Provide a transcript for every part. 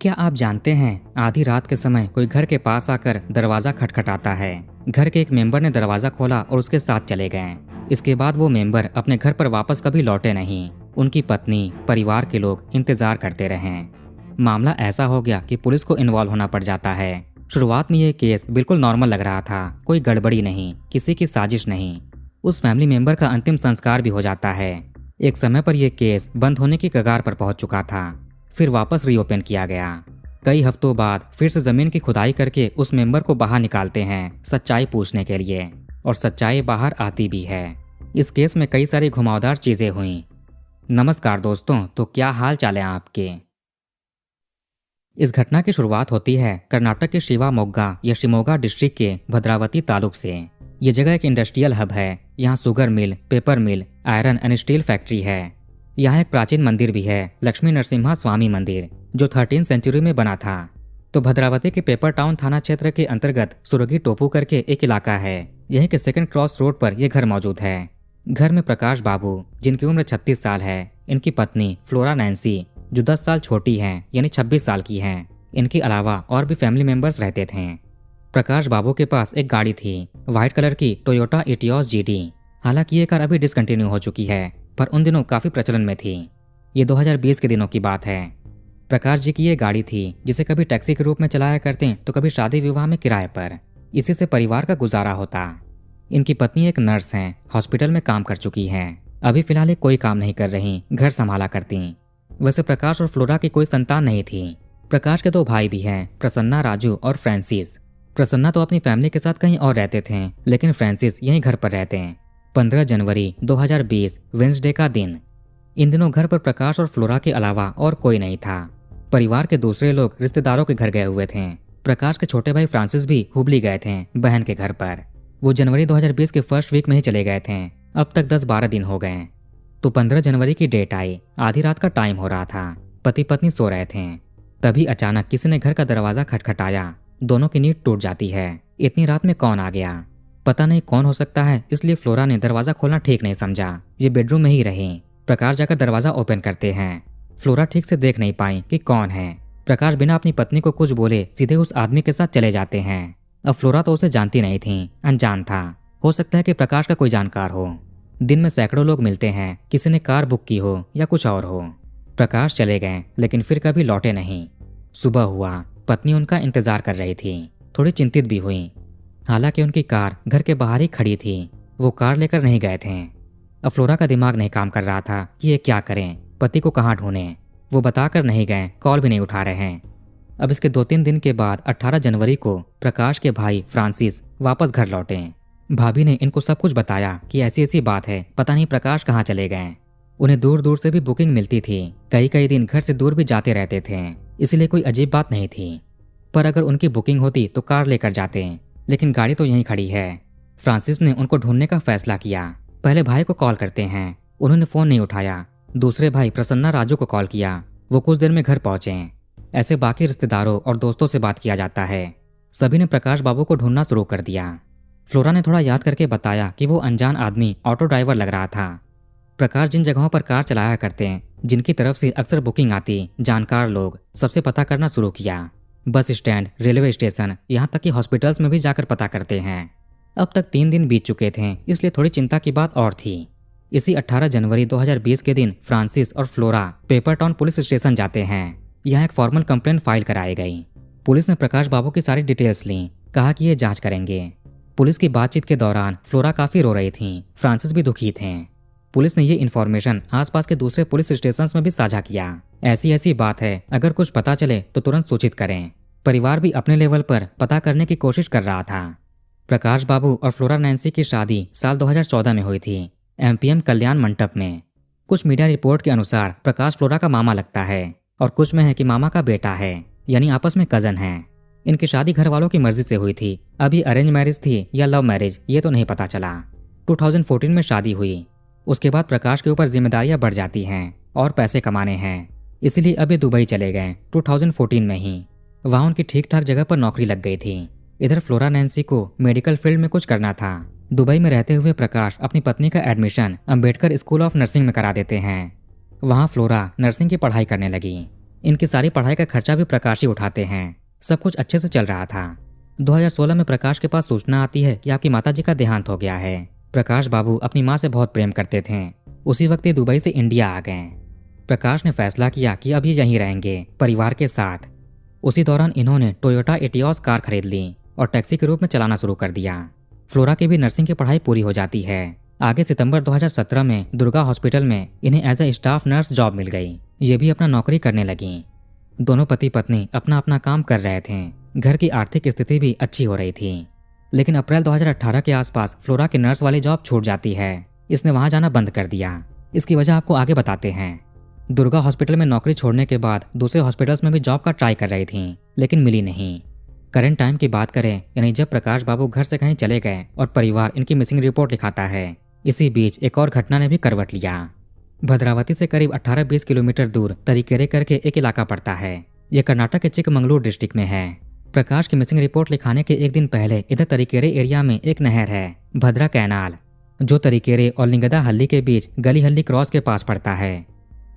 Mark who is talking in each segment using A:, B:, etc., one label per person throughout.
A: क्या आप जानते हैं, आधी रात के समय कोई घर के पास आकर दरवाजा खटखटाता है। घर के एक मेंबर ने दरवाजा खोला और उसके साथ चले गए। इसके बाद वो मेंबर अपने घर पर वापस कभी लौटे नहीं। उनकी पत्नी, परिवार के लोग इंतजार करते रहे। मामला ऐसा हो गया कि पुलिस को इन्वॉल्व होना पड़ जाता है। शुरुआत में ये केस बिल्कुल नॉर्मल लग रहा था, कोई गड़बड़ी नहीं, किसी की साजिश नहीं। उस फैमिली मेंबर का अंतिम संस्कार भी हो जाता है। एक समय पर यह केस बंद होने की कगार पर पहुंच चुका था। फिर वापस रीओपन किया गया। कई हफ्तों बाद फिर से जमीन की खुदाई करके उस मेंबर को बाहर निकालते हैं सच्चाई पूछने के लिए, और सच्चाई बाहर आती भी है। इस केस में कई सारी घुमावदार चीजें हुई। नमस्कार दोस्तों, तो क्या हाल चाल है आपके। इस घटना की शुरुआत होती है कर्नाटक के शिवामोग्गा या शिमोगा डिस्ट्रिक्ट के भद्रावती तालुक से। ये जगह एक इंडस्ट्रियल हब है। यहाँ sugar mill, paper mill, iron and steel factory है। यहाँ एक प्राचीन मंदिर भी है, लक्ष्मी नरसिम्हा स्वामी मंदिर, जो 13वीं सेंचुरी में बना था। तो भद्रावती के पेपर टाउन थाना क्षेत्र के अंतर्गत सुरगी टोपू करके एक इलाका है। यहीं के सेकंड क्रॉस रोड पर यह घर मौजूद है। घर में प्रकाश बाबू, जिनकी उम्र 36 साल है, इनकी पत्नी फ्लोरा नैन्सी, जो 10 साल छोटी हैं, यानी 26 साल की हैं। इनके अलावा और भी फैमिली मेंबर्स रहते थे। प्रकाश बाबू के पास एक गाड़ी थी, व्हाइट कलर की टोयोटा इटियोस जीटी। हालांकि ये कार अभी डिसकंटिन्यू हो चुकी है, पर उन दिनों काफी प्रचलन में थी। ये 2020 के दिनों की बात है। प्रकाश जी की ये गाड़ी थी, जिसे कभी टैक्सी के रूप में चलाया करते तो कभी शादी विवाह में किराए पर। इसी से परिवार का गुजारा होता। इनकी पत्नी एक नर्स हैं, हॉस्पिटल में काम कर चुकी हैं। अभी फिलहाल कोई काम नहीं कर रही, घर संभाला करती। वैसे प्रकाश और फ्लोरा की कोई संतान नहीं थी। प्रकाश के 2 भाई भी हैं, प्रसन्ना, राजू और फ्रांसिस। प्रसन्ना तो अपनी फैमिली के साथ कहीं और रहते थे, लेकिन फ्रांसिस यहीं घर पर रहते हैं। 15 जनवरी 2020 वेंसडे का दिन। इन दिनों घर पर प्रकाश और फ्लोरा के अलावा और कोई नहीं था। परिवार के दूसरे लोग रिश्तेदारों के घर गए हुए थे। प्रकाश के छोटे भाई फ्रांसिस भी हुबली गए थे बहन के घर पर। वो जनवरी 2020 के फर्स्ट वीक में ही चले गए थे। अब तक 10-12 दिन हो गए। तो 15 जनवरी की डेट आई। आधी रात का टाइम हो रहा था। पति पत्नी सो रहे थे। तभी अचानक किसी ने घर का दरवाजा खटखटाया। दोनों की नींद टूट जाती है। इतनी रात में कौन आ गया, पता नहीं कौन हो सकता है, इसलिए फ्लोरा ने दरवाजा खोलना ठीक नहीं समझा। ये बेडरूम में ही रही। प्रकाश जाकर दरवाजा ओपन करते हैं। फ्लोरा ठीक से देख नहीं पाई कि कौन है। प्रकाश बिना अपनी पत्नी को कुछ बोले सीधे उस आदमी के साथ चले जाते हैं। अब फ्लोरा तो उसे जानती नहीं थी, अनजान था। हो सकता है कि प्रकाश का कोई जानकार हो। दिन में सैकड़ों लोग मिलते हैं, किसी ने कार बुक की हो या कुछ और हो। प्रकाश चले गए, लेकिन फिर कभी लौटे नहीं। सुबह हुआ, पत्नी उनका इंतजार कर रही थी। थोड़ी चिंतित भी हुई। हालांकि उनकी कार घर के बाहर ही खड़ी थी। वो कार लेकर नहीं गए थे। अब फ्लोरा का दिमाग नहीं काम कर रहा था कि ये क्या करें, पति को कहाँ ढूंढें। वो बताकर नहीं गए, कॉल भी नहीं उठा रहे हैं। अब इसके 2-3 दिन के बाद 18 जनवरी को प्रकाश के भाई फ्रांसिस वापस घर लौटे। भाभी ने इनको सब कुछ बताया कि ऐसी ऐसी बात है, पता नहीं प्रकाश कहाँ चले गए। उन्हें दूर दूर से भी बुकिंग मिलती थी। कई कई दिन घर से दूर भी जाते रहते थे, इसलिए कोई अजीब बात नहीं थी। पर अगर उनकी बुकिंग होती तो कार लेकर जाते, लेकिन गाड़ी तो यहीं खड़ी है। फ्रांसिस ने उनको ढूंढने का फैसला किया। पहले भाई को कॉल करते हैं, उन्होंने फोन नहीं उठाया। दूसरे भाई प्रसन्ना, राजू को कॉल किया। वो कुछ देर में घर पहुंचे। ऐसे बाकी रिश्तेदारों और दोस्तों से बात किया जाता है। सभी ने प्रकाश बाबू को ढूंढना शुरू कर दिया। फ्लोरा ने थोड़ा याद करके बताया कि वो अनजान आदमी ऑटो ड्राइवर लग रहा था। प्रकाश जिन जगहों पर कार चलाया करते हैं, जिनकी तरफ से अक्सर बुकिंग आती, जानकार लोग, सबसे पता करना शुरू किया। बस स्टैंड, रेलवे स्टेशन, यहाँ तक कि हॉस्पिटल्स में भी जाकर पता करते हैं। अब तक 3 दिन बीत चुके थे, इसलिए थोड़ी चिंता की बात और थी। इसी 18 जनवरी 2020 के दिन फ्रांसिस और flora paper town police station जाते हैं। यहाँ एक फॉर्मल कंप्लेंट फाइल कराई गई। पुलिस ने प्रकाश बाबू की सारी डिटेल्स ली, कहा कि ये जांच करेंगे। पुलिस की बातचीत के दौरान फ्लोरा काफी रो रही थी, फ्रांसिस भी दुखी थे। पुलिस ने ये इन्फॉर्मेशन आसपास के दूसरे पुलिस स्टेशन में भी साझा किया। ऐसी ऐसी बात है, अगर कुछ पता चले तो तुरंत सूचित करें। परिवार भी अपने लेवल पर पता करने की कोशिश कर रहा था। प्रकाश बाबू और फ्लोरा नैन्सी की शादी साल 2014 में हुई थी, एमपीएम कल्याण मंडप में। कुछ मीडिया रिपोर्ट के अनुसार प्रकाश फ्लोरा का मामा लगता है, और कुछ में है कि मामा का बेटा है, यानी आपस में कजन है। इनकी शादी घर वालों की मर्जी से हुई थी। अभी अरेंज मैरिज थी या लव मैरिज, ये तो नहीं पता चला। 2014 में शादी हुई। उसके बाद प्रकाश के ऊपर जिम्मेदारियां बढ़ जाती हैं और पैसे कमाने हैं, इसलिए अभी दुबई चले गए 2014 में ही। वहाँ उनकी ठीक ठाक जगह पर नौकरी लग गई थी। इधर फ्लोरा नैन्सी को मेडिकल फील्ड में कुछ करना था। दुबई में रहते हुए प्रकाश अपनी पत्नी का admission Ambedkar school of nursing में करा देते हैं। वहाँ फ्लोरा नर्सिंग की पढ़ाई करने लगी। इनकी सारी पढ़ाई का खर्चा भी प्रकाश ही उठाते हैं। सब कुछ अच्छे से चल रहा था। 2016 में प्रकाश के पास सूचना आती है कि आपकी माताजी का देहांत हो गया है। प्रकाश बाबू अपनी माँ से बहुत प्रेम करते थे। उसी वक्त ये दुबई से इंडिया आ गए। प्रकाश ने फैसला किया कि अब ये यहीं रहेंगे परिवार के साथ। उसी दौरान इन्होंने टोयोटा एटियोस कार खरीद ली और टैक्सी के रूप में चलाना शुरू कर दिया। फ्लोरा की भी नर्सिंग की पढ़ाई पूरी हो जाती है। आगे सितंबर 2017 में दुर्गा हॉस्पिटल में इन्हें as a staff nurse job मिल गई। ये भी अपना नौकरी करने लगी। दोनों पति पत्नी अपना अपना काम कर रहे थे। घर की आर्थिक स्थिति भी अच्छी हो रही थी। लेकिन अप्रैल 2018 के आसपास फ्लोरा की नर्स वाली जॉब छूट जाती है। इसने वहां जाना बंद कर दिया। इसकी वजह आपको आगे बताते हैं। दुर्गा हॉस्पिटल में नौकरी छोड़ने के बाद दूसरे हॉस्पिटल्स में भी जॉब का ट्राई कर रही थी, लेकिन मिली नहीं। करंट टाइम की बात करें, यानी जब प्रकाश बाबू घर से कहीं चले गए और परिवार इनकी मिसिंग रिपोर्ट लिखाता है, इसी बीच एक और घटना ने भी करवट लिया। भद्रावती से करीब 18-20 किलोमीटर दूर तरीकेरे करके एक इलाका पड़ता है। यह कर्नाटक के चिकमंगलुरु डिस्ट्रिक्ट में है। प्रकाश की मिसिंग रिपोर्ट लिखाने के एक दिन पहले इधर तरीकेरे एरिया में एक नहर है, भद्रा कैनाल, जो तरीकेरे और लिंगदा हल्ली के बीच गली हल्ली क्रॉस के पास पड़ता है।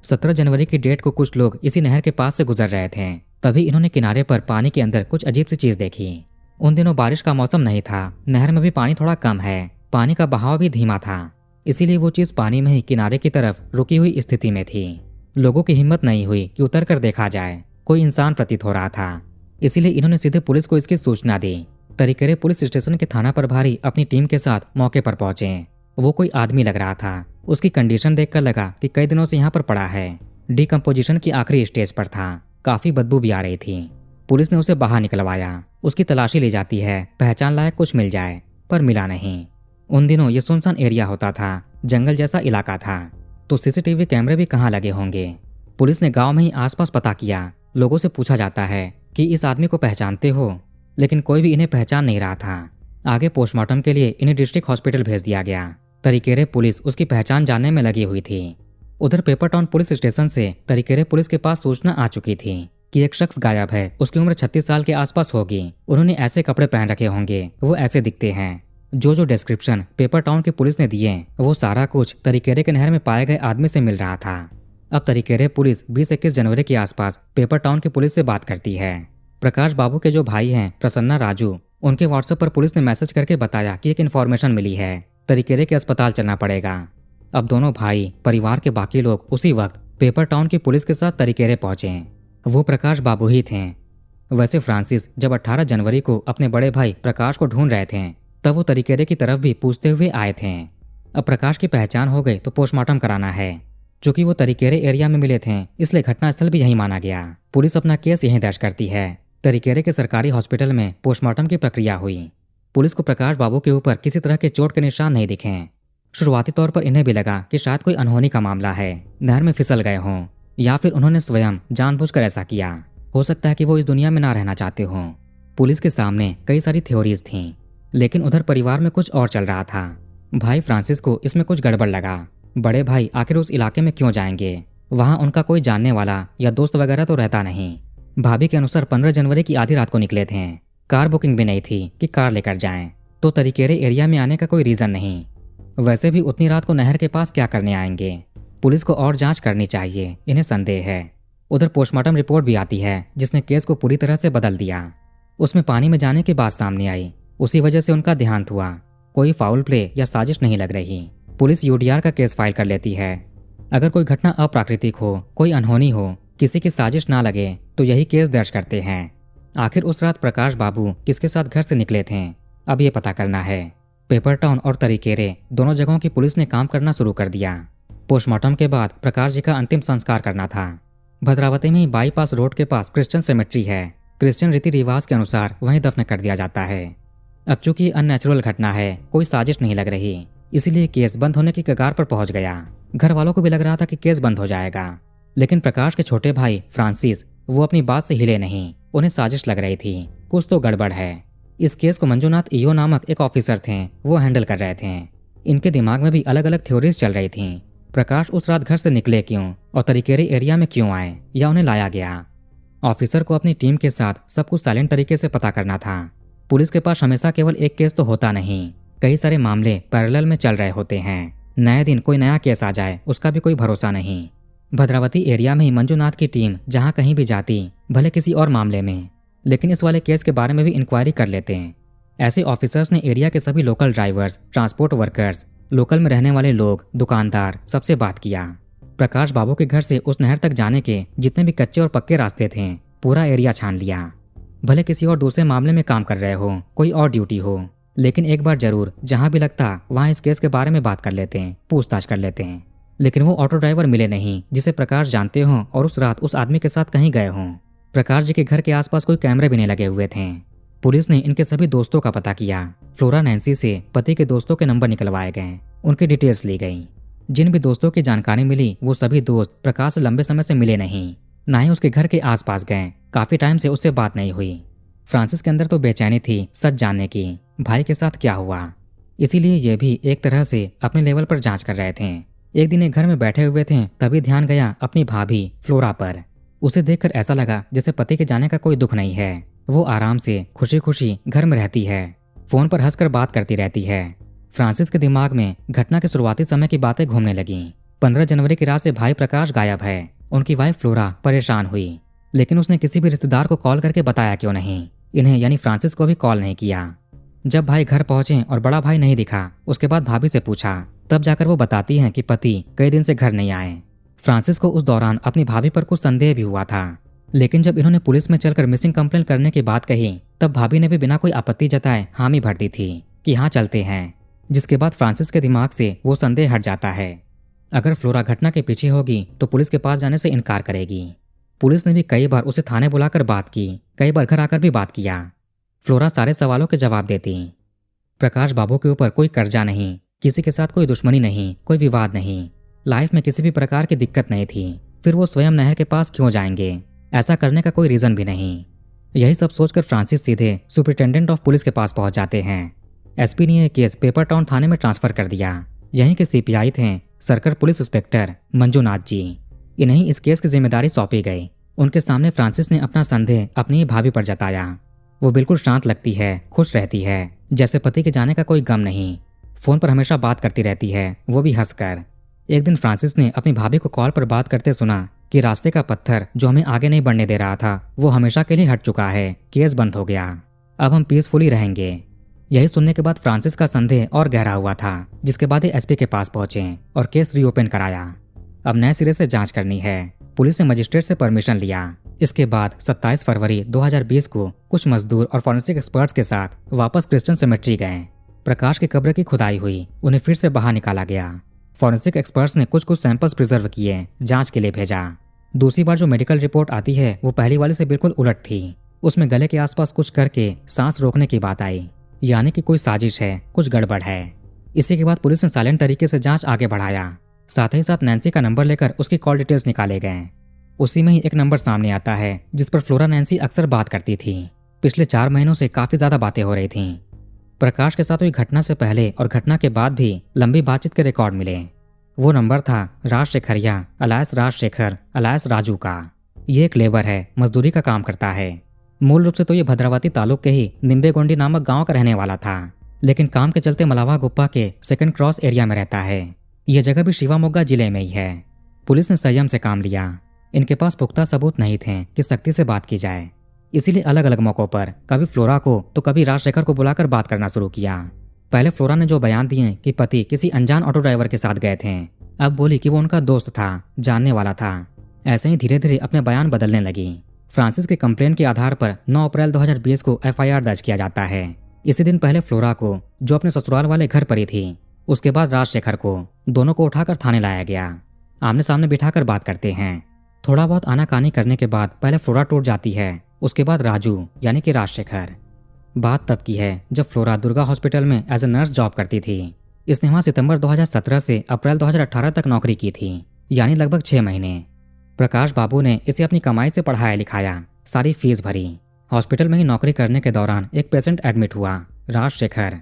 A: 17 जनवरी की डेट को कुछ लोग इसी नहर के पास से गुजर रहे थे। तभी इन्होंने किनारे पर पानी के अंदर कुछ अजीब सी चीज देखी। उन दिनों बारिश का मौसम नहीं था, नहर में भी पानी थोड़ा कम है, पानी का बहाव भी धीमा था, इसीलिए वो चीज पानी में ही किनारे की तरफ रुकी हुई स्थिति में थी। लोगों की हिम्मत नहीं हुई कि उतर कर देखा जाए, कोई इंसान प्रतीत हो रहा था। इसीलिए इन्होंने सीधे पुलिस को इसकी सूचना दी। तरीकेरे पुलिस स्टेशन के थाना प्रभारी अपनी टीम के साथ मौके पर पहुंचे। वो कोई आदमी लग रहा था। उसकी कंडीशन देखकर लगा कि कई दिनों से यहाँ पर पड़ा है। डिकम्पोजिशन की आखिरी स्टेज पर था, काफी बदबू भी आ रही थी। पुलिस ने उसे बाहर निकलवाया। उसकी तलाशी ली जाती है, पहचान लायक कुछ मिल जाए, पर मिला नहीं। उन दिनों ये सुनसान एरिया होता था, जंगल जैसा इलाका था, तो सीसीटीवी कैमरे भी कहाँ लगे होंगे। पुलिस ने गांव में ही आसपास पता किया। लोगों से पूछा जाता है कि इस आदमी को पहचानते हो, लेकिन कोई भी इन्हें पहचान नहीं रहा था। आगे पोस्टमार्टम के लिए इन्हें डिस्ट्रिक्ट हॉस्पिटल भेज दिया गया। तरीकेरे पुलिस उसकी पहचान जानने में लगी हुई थी। उधर पेपर टाउन पुलिस स्टेशन से तरीकेरे पुलिस के पास सूचना आ चुकी थी कि एक शख्स गायब है। उसकी उम्र 36 साल के आसपास होगी। उन्होंने ऐसे कपड़े पहन रखे होंगे, वो ऐसे दिखते हैं। जो डिस्क्रिप्शन पेपर टाउन की पुलिस ने दिए, वो सारा कुछ तरीकेरे के नहर में पाए गए आदमी से मिल रहा था। अब तरीकेरे पुलिस 20-21 जनवरी के आसपास पेपर टाउन की पुलिस से बात करती है। प्रकाश बाबू के जो भाई हैं प्रसन्ना राजू, उनके व्हाट्सएप पर पुलिस ने मैसेज करके बताया कि एक इन्फॉर्मेशन मिली है, तरीकेरे के अस्पताल चलना पड़ेगा। अब दोनों भाई, परिवार के बाकी लोग उसी वक्त पेपर टाउन की पुलिस के साथ तरीकेरे पहुंचे। वो प्रकाश बाबू ही थे। वैसे फ्रांसिस जब 18 जनवरी को अपने बड़े भाई प्रकाश को ढूंढ रहे थे, तब वो तरीकेरे की तरफ भी पूछते हुए आए थे। अब प्रकाश की पहचान हो गई तो पोस्टमार्टम कराना है। चूंकि वो तरीकेरे एरिया में मिले थे, इसलिए घटनास्थल भी यहीं माना गया। पुलिस अपना केस यहीं दर्ज करती है। तरीकेरे के सरकारी हॉस्पिटल में पोस्टमार्टम की प्रक्रिया हुई। पुलिस को प्रकाश बाबू के ऊपर किसी तरह के चोट के निशान नहीं दिखे। शुरुआती तौर पर इन्हें भी लगा कि शायद कोई अनहोनी का मामला है, नहर में फिसल गए हों, या फिर उन्होंने स्वयं जानबूझकर ऐसा किया। हो सकता है कि वो इस दुनिया में ना रहना चाहते हों। पुलिस के सामने कई सारी थ्योरीज थीं, लेकिन उधर परिवार में कुछ और चल रहा था। भाई फ्रांसिस को इसमें कुछ गड़बड़ लगा। बड़े भाई आखिर उस इलाके में क्यों जाएंगे? वहां उनका कोई जानने वाला या दोस्त वगैरह तो रहता नहीं। भाभी के अनुसार 15 जनवरी की आधी रात को निकले थे। कार बुकिंग भी नहीं थी कि कार लेकर जाएं, तो तरीकेरे एरिया में आने का कोई रीजन नहीं। वैसे भी उतनी रात को नहर के पास क्या करने आएंगे? पुलिस को और जांच करनी चाहिए, इन्हें संदेह है। उधर पोस्टमार्टम रिपोर्ट भी आती है, जिसने केस को पूरी तरह से बदल दिया। उसमें पानी में जाने की बात सामने आई, उसी वजह से उनका देहांत हुआ। कोई फाउल प्ले या साजिश नहीं लग रही। पुलिस यूडीआर का केस फाइल कर लेती है। अगर कोई घटना अप्राकृतिक हो, कोई अनहोनी हो, किसी की साजिश ना लगे, तो यही केस दर्ज करते हैं। आखिर उस रात प्रकाश बाबू किसके साथ घर से निकले थे, अब ये पता करना है। पेपर टाउन और तरीकेरे दोनों जगहों की पुलिस ने काम करना शुरू कर दिया। पोस्टमार्टम के बाद प्रकाश जी का अंतिम संस्कार करना था। भद्रावती में ही बाईपास रोड के पास क्रिश्चियन सेमेट्री है। क्रिश्चियन रीति रिवाज के अनुसार वहीं दफन कर दिया जाता है। अब चूंकि अननेचुरल घटना है, कोई साजिश नहीं लग रही, इसीलिए केस बंद होने की कगार पर पहुंच गया। घर वालों को भी लग रहा था कि केस बंद हो जाएगा, लेकिन प्रकाश के छोटे भाई फ्रांसिस, वो अपनी बात से हिले नहीं। उन्हें साजिश लग रही थी, कुछ तो गड़बड़ है। इस केस को मंजूनाथ ईओ नामक एक ऑफिसर थे, वो हैंडल कर रहे थे। इनके दिमाग में भी अलग अलग थ्योरीज चल रही थीं। प्रकाश उस रात घर से निकले क्यों और तरीकेरे एरिया में क्यों आए, या उन्हें लाया गया। ऑफिसर को अपनी टीम के साथ सब कुछ साइलेंट तरीके से पता करना था। पुलिस के पास हमेशा केवल एक केस तो होता नहीं, कई सारे मामले पैरेलल में चल रहे होते हैं। नए दिन कोई नया केस आ जाए, उसका भी कोई भरोसा नहीं। भद्रावती एरिया में ही मंजूनाथ की टीम जहां कहीं भी जाती, भले किसी और मामले में, लेकिन इस वाले केस के बारे में भी इंक्वायरी कर लेते हैं। ऐसे ऑफिसर्स ने एरिया के सभी local drivers, transport workers, local में रहने वाले लोग, दुकानदार, सबसे बात किया। प्रकाश बाबू के घर से उस नहर तक जाने के जितने भी कच्चे और पक्के रास्ते थे, पूरा एरिया छान लिया। भले किसी और दूसरे मामले में काम कर रहे हो, कोई और ड्यूटी हो, लेकिन एक बार जरूर जहां भी लगता वहां इस केस के बारे में बात कर लेते हैं, पूछताछ कर लेते हैं। लेकिन वो ऑटो ड्राइवर मिले नहीं जिसे प्रकाश जानते हों और उस रात उस आदमी के साथ कहीं गए हों। प्रकाश जी के घर के आसपास कोई कैमरे भी नहीं लगे हुए थे। पुलिस ने इनके सभी दोस्तों का पता किया। फ्लोरा नैन्सी से पति के दोस्तों के नंबर निकलवाए गए, उनकी डिटेल्स ली गई। जिन भी दोस्तों की जानकारी मिली वो सभी दोस्त प्रकाश से लंबे समय से मिले नहीं, ना ही उसके घर के आसपास गए। काफी टाइम से उससे बात नहीं हुई। फ्रांसिस के अंदर तो बेचैनी थी सच जानने की, भाई के साथ क्या हुआ। इसीलिए ये भी एक तरह से अपने लेवल पर जांच कर रहे थे। एक दिन एक घर में बैठे हुए थे, तभी ध्यान गया अपनी भाभी फ्लोरा पर। उसे देखकर ऐसा लगा जैसे पति के जाने का कोई दुख नहीं है। वो आराम से खुशी खुशी घर में रहती है, फोन पर हंसकर बात करती रहती है। फ्रांसिस के दिमाग में घटना के शुरुआती समय की बातें घूमने लगीं। 15 जनवरी की रात से भाई प्रकाश गायब है। उनकी वाइफ फ्लोरा परेशान हुई, लेकिन उसने किसी भी रिश्तेदार को कॉल करके बताया क्यों नहीं। इन्हें यानी फ्रांसिस को भी कॉल नहीं किया। जब भाई घर पहुंचे और बड़ा भाई नहीं दिखा, उसके बाद भाभी से पूछा, तब जाकर वो बताती हैं कि पति कई दिन से घर नहीं आए। फ्रांसिस को उस दौरान अपनी भाभी पर कुछ संदेह भी हुआ था, लेकिन जब इन्होंने पुलिस में चलकर मिसिंग कंप्लेंट करने की बात कही, तब भाभी ने भी बिना कोई आपत्ति जताए हामी भर दी थी कि हाँ चलते हैं। जिसके बाद फ्रांसिस के दिमाग से वो संदेह हट जाता है। अगर फ्लोरा घटना के पीछे होगी तो पुलिस के पास जाने से इनकार करेगी। पुलिस ने भी कई बार उसे थाने बुलाकर बात की, कई बार घर आकर भी बात किया। फ्लोरा सारे सवालों के जवाब देती। प्रकाश बाबू के ऊपर कोई कर्जा नहीं, किसी के साथ कोई दुश्मनी नहीं, कोई विवाद नहीं, लाइफ में किसी भी प्रकार की दिक्कत नहीं थी। फिर वो स्वयं नहर के पास क्यों जाएंगे? ऐसा करने का कोई रीजन भी नहीं। यही सब सोचकर फ्रांसिस सीधे सुपरिटेंडेंट ऑफ पुलिस के पास पहुंच जाते हैं। एसपी ने यह केस पेपर टाउन थाने में ट्रांसफर कर दिया। यहीं के सीपीआई थे सर्कल पुलिस इंस्पेक्टर मंजूनाथ जी। इन्हें इस केस की जिम्मेदारी सौंपी गई। उनके सामने फ्रांसिस ने अपना संदेह अपनी ही भाभी पर जताया। वो बिल्कुल शांत लगती है, खुश रहती है, जैसे पति के जाने का कोई गम नहीं। फोन पर हमेशा बात करती रहती है, वो भी हंसकर। एक दिन फ्रांसिस ने अपनी भाभी को कॉल पर बात करते सुना कि रास्ते का पत्थर जो हमें आगे नहीं बढ़ने दे रहा था वो हमेशा के लिए हट चुका है, केस बंद हो गया, अब हम पीसफुली रहेंगे। यही सुनने के बाद फ्रांसिस का संदेह और गहरा हुआ था, जिसके बाद एसपी के पास पहुंचे और केस रीओपन कराया। अब नए सिरे से जांच करनी है। पुलिस ने मजिस्ट्रेट से परमिशन लिया। इसके बाद 27 फरवरी 2020 को कुछ मजदूर और फॉरेंसिक एक्सपर्ट्स के साथ वापस क्रिश्चियन सेमेट्री गए। प्रकाश की कब्र की खुदाई हुई, उन्हें फिर से बाहर निकाला गया। फॉरेंसिक एक्सपर्ट्स ने कुछ सैंपल्स प्रिजर्व किए, जांच के लिए भेजा। दूसरी बार जो मेडिकल रिपोर्ट आती है वो पहली वाली से बिल्कुल उलट थी। उसमें गले के आसपास कुछ करके सांस रोकने की बात आई, यानी कि कोई साजिश है, कुछ गड़बड़ है। इसी के बाद पुलिस ने साइलेंट तरीके से जांच आगे बढ़ाया। साथ ही साथ नैन्सी का नंबर लेकर उसकी कॉल डिटेल्स निकाले गए। उसी में ही एक नंबर सामने आता है जिस पर फ्लोरा नैन्सी अक्सर बात करती थी। पिछले 4 महीनों से काफी ज्यादा बातें हो रही थीं। प्रकाश के साथ हुई घटना से पहले और घटना के बाद भी लंबी बातचीत के रिकॉर्ड मिले। वो नंबर था राजशेखरिया अलायस राजशेखर अलायस राजू का। ये एक लेबर है, मजदूरी का काम करता है। मूल रूप से तो ये भद्रावती तालुक के ही निम्बेगोंडी नामक गांव का रहने वाला था, लेकिन काम के चलते मलावा गुप्पा के सेकंड क्रॉस एरिया में रहता है। यह जगह भी शिवामोगा जिले में ही है। पुलिस ने संयम से काम लिया। इनके पास पुख्ता सबूत नहीं थे कि सख्ती से बात की जाए, इसीलिए अलग अलग मौकों पर कभी फ्लोरा को तो कभी राजशेखर को बुलाकर बात करना शुरू किया। पहले फ्लोरा ने जो बयान दिए कि पति किसी अनजान ऑटो ड्राइवर के साथ गए थे, अब बोली कि वो उनका दोस्त था, जानने वाला था। ऐसे ही धीरे धीरे अपने बयान बदलने लगी। फ्रांसिस के कंप्लेंट के आधार पर 9 अप्रैल 2020 को एफआईआर दर्ज किया जाता है। इसी दिन पहले फ्लोरा को, जो अपने ससुराल वाले घर पर ही थी, उसके बाद राजशेखर को, दोनों को उठाकर थाने लाया गया। आमने सामने बिठाकर बात करते हैं। थोड़ा बहुत आनाकानी करने के बाद पहले फ्लोरा टूट जाती है, उसके बाद राजू यानी कि राजशेखर। बात तब की है जब फ्लोरा दुर्गा हॉस्पिटल में एज ए नर्स जॉब करती थी। इसने वहां सितंबर 2017 से अप्रैल 2018 तक नौकरी की थी, यानी लगभग 6 महीने। प्रकाश बाबू ने इसे अपनी कमाई से पढ़ाया लिखाया, सारी फीस भरी। हॉस्पिटल में ही नौकरी करने के दौरान एक पेशेंट एडमिट हुआ, राजशेखर।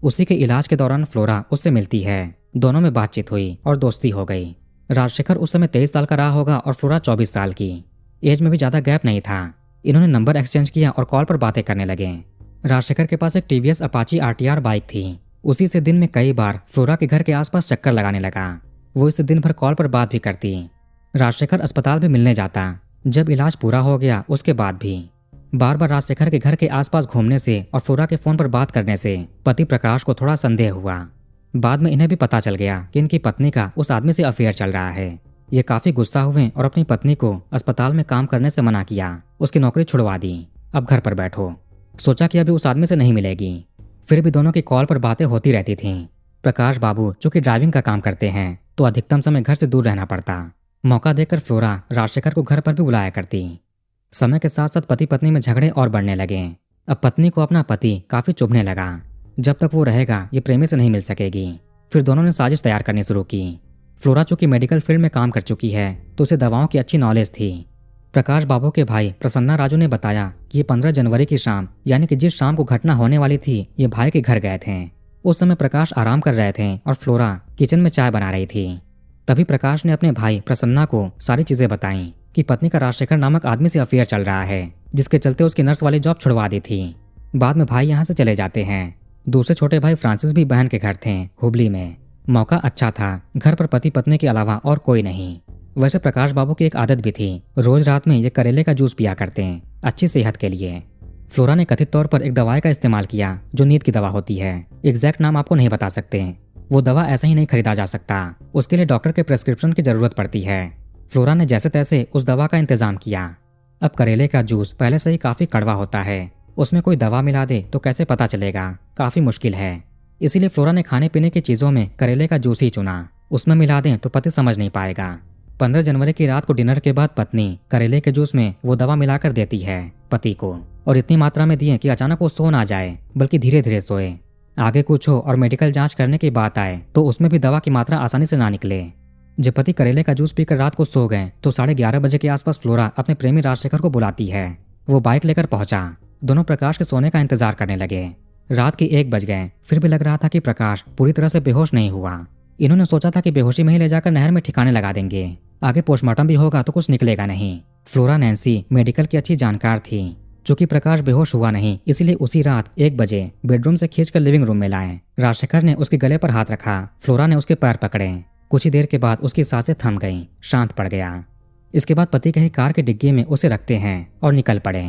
A: उसी के इलाज के दौरान फ्लोरा उससे मिलती है। दोनों में बातचीत हुई और दोस्ती हो गई। राजशेखर उस समय 23 साल का रहा होगा और फ्लोरा 24 साल की। एज में भी ज्यादा गैप नहीं था। इन्होंने नंबर एक्सचेंज किया और कॉल पर बातें करने लगे। राजशेखर के पास एक टीवीएस अपाची आरटीआर बाइक थी। उसी से दिन में कई बार फ्लोरा के घर के आसपास चक्कर लगाने लगा। वो इससे दिन भर कॉल पर बात भी करती। राजशेखर अस्पताल भी मिलने जाता। जब इलाज पूरा हो गया उसके बाद भी बार बार राजशेखर के घर के आसपास घूमने से और फ्लोरा के फोन पर बात करने से पति प्रकाश को थोड़ा संदेह हुआ। बाद में इन्हें भी पता चल गया कि इनकी पत्नी का उस आदमी से अफेयर चल रहा है। ये काफी गुस्सा हुए और अपनी पत्नी को अस्पताल में काम करने से मना किया, उसकी नौकरी छुड़वा दी। अब घर पर बैठो। सोचा कि अभी उस आदमी से नहीं मिलेगी। फिर भी दोनों की कॉल पर बातें होती रहती थीं। प्रकाश बाबू चूंकि ड्राइविंग का काम करते हैं तो अधिकतम समय घर से दूर रहना पड़ता। मौका देकर फ्लोरा राजशेखर को घर पर भी बुलाया करती। समय के साथ साथ पति पत्नी में झगड़े और बढ़ने लगे। अब पत्नी को अपना पति काफी चुभने लगा। जब तक वो रहेगा ये प्रेमी से नहीं मिल सकेगी। फिर दोनों ने साजिश तैयार करनी शुरू की। फ्लोरा चूंकि मेडिकल फील्ड में काम कर चुकी है तो उसे दवाओं की अच्छी नॉलेज थी। प्रकाश बाबू के भाई प्रसन्ना राजू ने बताया कि ये 15 जनवरी की शाम यानी कि जिस शाम को घटना होने वाली थी ये भाई के घर गए थे। उस समय प्रकाश आराम कर रहे थे और फ्लोरा किचन में चाय बना रही थी। तभी प्रकाश ने अपने भाई प्रसन्ना को सारी चीजें बताई कि पत्नी का राजशेखर नामक आदमी से अफेयर चल रहा है, जिसके चलते उसकी नर्स वाली जॉब छुड़वा दी थी। बाद में भाई यहाँ से चले जाते हैं। दूसरे छोटे भाई फ्रांसिस भी बहन के घर थे हुबली में। मौका अच्छा था, घर पर पति पत्नी के अलावा और कोई नहीं। वैसे प्रकाश बाबू की एक आदत भी थी, रोज रात में ये करेले का जूस पिया करते हैं अच्छी सेहत के लिए। फ्लोरा ने कथित तौर पर एक दवाई का इस्तेमाल किया जो नींद की दवा होती है। एग्जैक्ट नाम आपको नहीं बता सकते। वो दवा ऐसा ही नहीं खरीदा जा सकता, उसके लिए डॉक्टर के प्रेस्क्रिप्शन की जरूरत पड़ती है। फ्लोरा ने जैसे तैसे उस दवा का इंतजाम किया। अब करेले का जूस पहले से ही काफी कड़वा होता है, उसमें कोई दवा मिला दे तो कैसे पता चलेगा, काफी मुश्किल है। इसीलिए फ्लोरा ने खाने पीने की चीजों में करेले का जूस ही चुना। उसमें मिला दें तो पति समझ नहीं पाएगा। 15 जनवरी की रात को डिनर के बाद पत्नी करेले के जूस में वो दवा मिलाकर देती है पति को, और इतनी मात्रा में दिए कि अचानक वो सो ना जाए बल्कि धीरे धीरे सोए। आगे कुछ हो और मेडिकल जांच करने की बात आए तो उसमें भी दवा की मात्रा आसानी से ना निकले। जब पति करेले का जूस पीकर रात को सो गए तो 11:30 बजे के आसपास फ्लोरा अपने प्रेमी राजशेखर को बुलाती है। वो बाइक लेकर पहुंचा। दोनों प्रकाश के सोने का इंतजार करने लगे। रात के 1 बज गए, फिर भी लग रहा था कि प्रकाश पूरी तरह से बेहोश नहीं हुआ। इन्होंने सोचा था कि बेहोशी में ही ले जाकर नहर में ठिकाने लगा देंगे, आगे पोस्टमार्टम भी होगा तो कुछ निकलेगा नहीं। फ्लोरा नैन्सी मेडिकल की अच्छी जानकार थी। चूंकि प्रकाश बेहोश हुआ नहीं इसलिए उसी रात 1 बजे बेडरूम से खींचकर लिविंग रूम में लाए। राजशेखर ने उसके गले पर हाथ रखा, फ्लोरा ने उसके पैर पकड़े। कुछ ही देर के बाद उसकी सांसें थम गईं, शांत पड़ गया। इसके बाद पति कहीं कार के डिग्गी में उसे रखते हैं और निकल पड़े।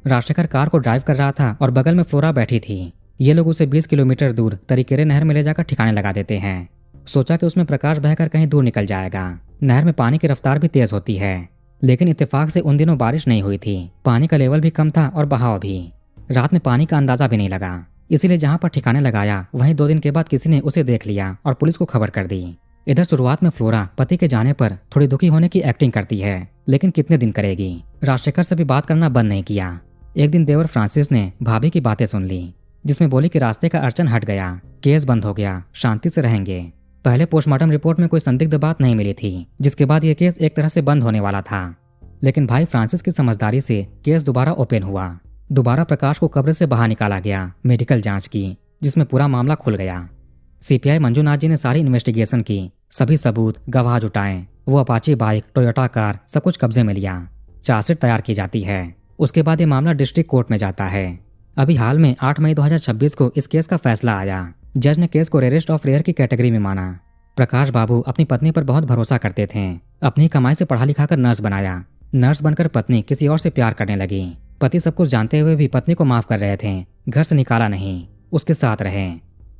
A: राजशेखर कार को ड्राइव कर रहा था और बगल में फ्लोरा बैठी थी। ये लोग उसे 20 किलोमीटर दूर तरीकेरे नहर में ले जाकर ठिकाने लगा देते हैं। सोचा कि उसमें प्रकाश बहकर कहीं दूर निकल जाएगा। नहर में पानी की रफ्तार भी तेज होती है, लेकिन इत्तेफाक से उन दिनों बारिश नहीं हुई थी। पानी का लेवल भी कम था और बहाव भी। रात में पानी का अंदाजा भी नहीं लगा, इसीलिए जहाँ पर ठिकाने लगाया वहीं 2 दिन के बाद किसी ने उसे देख लिया और पुलिस को खबर कर दी। इधर शुरुआत में फ्लोरा पति के जाने पर थोड़ी दुखी होने की एक्टिंग करती है, लेकिन कितने दिन करेगी। राजशेखर से भी बात करना बंद नहीं किया। एक दिन देवर फ्रांसिस ने भाभी की बातें सुन ली, जिसमें बोली कि रास्ते का अड़चन हट गया, केस बंद हो गया, शांति से रहेंगे। पहले पोस्टमार्टम रिपोर्ट में कोई संदिग्ध बात नहीं मिली थी, जिसके बाद ये केस एक तरह से बंद होने वाला था। लेकिन भाई फ्रांसिस की समझदारी से केस दोबारा ओपन हुआ। दोबारा प्रकाश को कब्र से बाहर निकाला गया, मेडिकल जांच की, जिसमें पूरा मामला खुल गया। सीपीआई मंजूनाथ जी ने सारी इन्वेस्टिगेशन की, सभी सबूत गवाह जुटाए। वो अपाची बाइक, टोयोटा कार सब कुछ कब्जे में लिया। चार्जशीट तैयार की जाती है। उसके बाद ये मामला डिस्ट्रिक्ट कोर्ट में जाता है। अभी हाल में 8 मई 2026 को इस केस का फैसला आया। जज ने केस को रेयरेस्ट ऑफ रेयर की कैटेगरी में माना। प्रकाश बाबू अपनी पत्नी पर बहुत भरोसा करते थे। अपनी कमाई से पढ़ा लिखा कर नर्स बनाया। नर्स बनकर पत्नी किसी और से प्यार करने लगी। पति सब कुछ जानते हुए भी पत्नी को माफ कर रहे थे, घर से निकाला नहीं, उसके साथ रहे।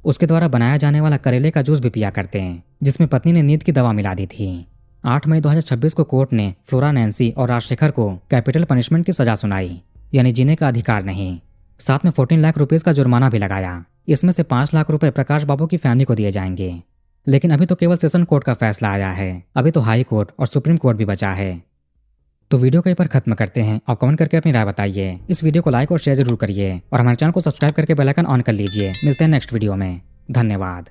A: उसके द्वारा बनाया जाने वाला करेले का जूस भी पिया करते हैं, जिसमें पत्नी ने नींद की दवा मिला दी थी। 8 मई 2026 को कोर्ट ने फ्लोरा नैन्सी और राजशेखर को कैपिटल पनिशमेंट की सजा सुनाई, यानी जीने का अधिकार नहीं। साथ में 14 लाख रुपए का जुर्माना भी लगाया। इसमें से 5 लाख रुपए प्रकाश बाबू की फैमिली को दिए जाएंगे। लेकिन अभी तो केवल सेशन कोर्ट का फैसला आया है, अभी तो हाई कोर्ट और सुप्रीम कोर्ट भी बचा है। तो वीडियो को यहीं पर खत्म करते हैं। आप कमेंट करके अपनी राय बताइए। इस वीडियो को लाइक और शेयर जरूर करिए और हमारे चैनल को सब्सक्राइब करके बेल आइकन ऑन कर लीजिए। मिलते हैं नेक्स्ट वीडियो में। धन्यवाद।